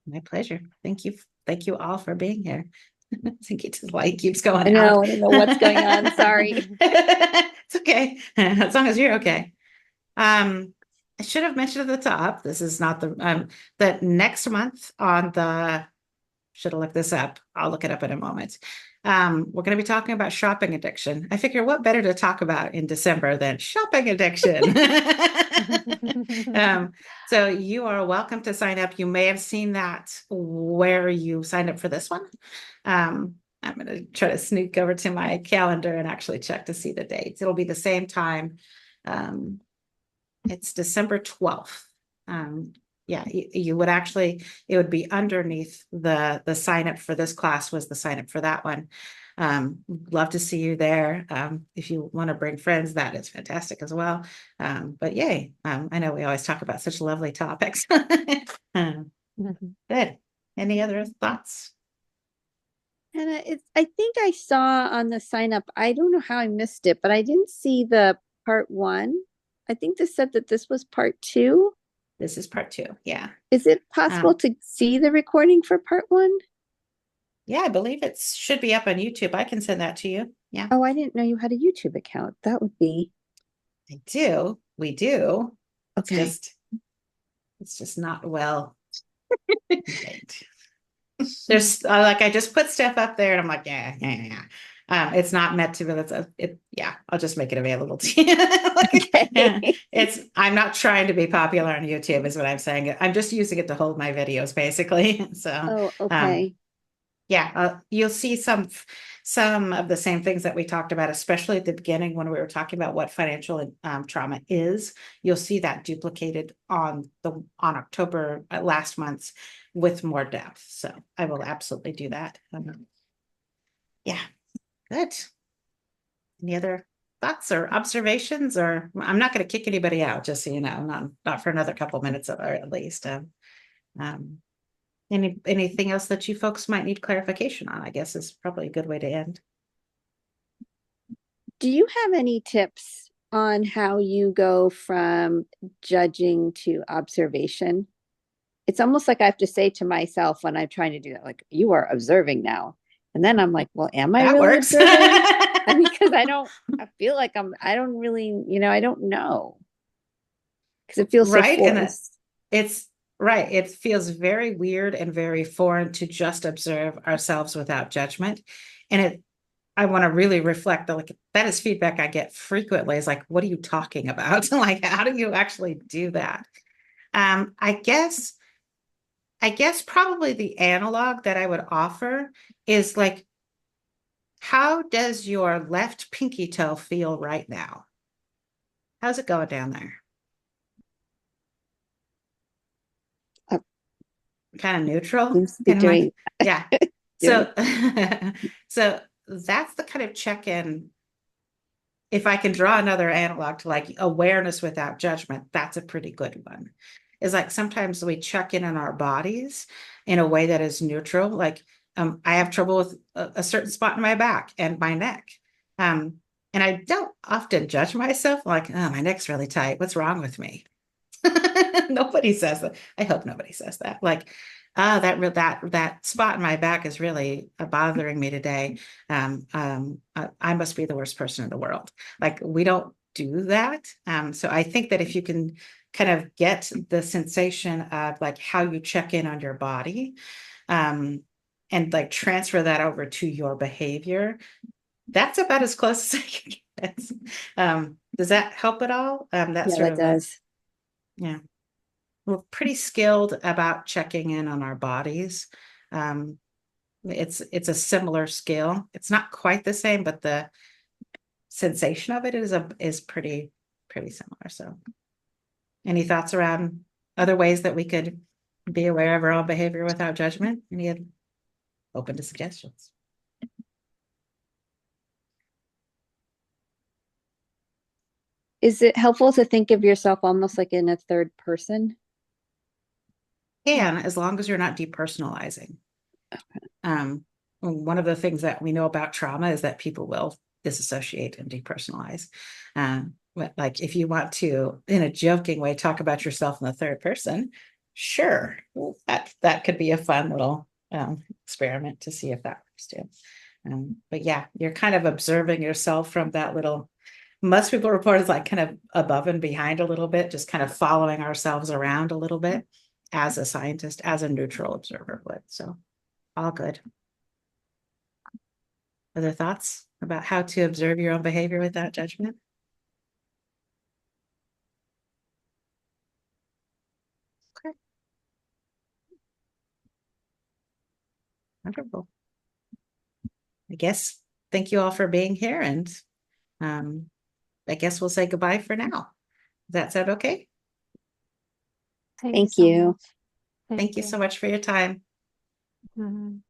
My pleasure. Thank you. Thank you all for being here. I think it's the light keeps going I know, out. I don't know what's going on. Sorry. It's okay. As long as you're okay. I should have mentioned at the top, this is not that next month should have looked this up. I'll look it up in a moment. We're going to be talking about shopping addiction. I figure what better to talk about in December than shopping addiction. So you are welcome to sign up. You may have seen that where you signed up for this one. I'm going to try to sneak over to my calendar and actually check to see the dates. It'll be the same time. It's December 12th. Yeah, you would actually, it would be underneath the sign up for this class was the sign up for that one. Love to see you there. If you want to bring friends, that is fantastic as well. But yay, I know we always talk about such lovely topics. Good. Any other thoughts? And I think I saw on the sign up, I don't know how I missed it, but I didn't see the part 1. I think this said that this was part 2. This is part 2. Yeah. Is it possible to see the recording for part 1? Yeah, I believe it should be up on YouTube. I can send that to you. Yeah. Oh, I didn't know you had a YouTube account. That would be. I do. We do. Okay. It's just not well. There's like I just put stuff up there and I'm like, yeah. It's not meant to be. Yeah, I'll just make it available to you. Okay. I'm not trying to be popular on YouTube, is what I'm saying. I'm just using it to hold my videos, basically. So, Oh, okay. Yeah, you'll see some of the same things that we talked about, especially at the beginning when we were talking about what financial trauma is. You'll see that duplicated on October last month's with more depth. So I will absolutely do that. Yeah, good. Any other thoughts or observations? Or I'm not going to kick anybody out, just so you know, not for another couple minutes or at least. Anything else that you folks might need clarification on, I guess is probably a good way to end. Do you have any tips on how you go from judging to observation? It's almost like I have to say to myself when I'm trying to do that, like, you are observing now. And then I'm like, well, am I That really works. observing? Because I feel like I don't really, I don't know. Because it feels so Right. And forced. it's right. It feels very weird and very foreign to just observe ourselves without judgment. And I want to really reflect that is feedback I get frequently. Is like, what are you talking about? Like, how do you actually do that? I guess probably the analog that I would offer is like, how does your left pinky toe feel right now? How's it going down there? Kind of neutral. Seems to be doing, yeah. doing. So, so that's the kind of check-in. If I can draw another analog to like awareness without judgment, that's a pretty good one. Is like sometimes we check in on our bodies in a way that is neutral. Like I have trouble with a certain spot in my back and my neck. And I don't often judge myself like, oh, my neck's really tight. What's wrong with me? Nobody says that. I hope nobody says that. Like, that spot in my back is really bothering me today. I must be the worst person in the world. Like, we don't do that. So I think that if you can kind of get the sensation of like how you check in on your body, and like transfer that over to your behavior, that's about as close as I can get. Does that help at all? That's Yeah, sort that of does. yeah. We're pretty skilled about checking in on our bodies. It's a similar skill. It's not quite the same, but the sensation of it is pretty similar. So, any thoughts around other ways that we could be aware of our own behavior without judgment? Open to suggestions. Is it helpful to think of yourself almost like in a third person? And as long as you're not depersonalizing. One of the things that we know about trauma is that people will disassociate and depersonalize. But like if you want to, in a joking way, talk about yourself in the third person, sure, that could be a fun little experiment to see if that works too. But yeah, you're kind of observing yourself from that little. Most people report it's like kind of above and behind a little bit, just kind of following ourselves around a little bit as a scientist, as a neutral observer would. So all good. Other thoughts about how to observe your own behavior without judgment? Okay. Wonderful. I guess thank you all for being here, and I guess we'll say goodbye for now. Does that sound okay? Thank Thank so you. much. Thank you so much for your time. Mhm.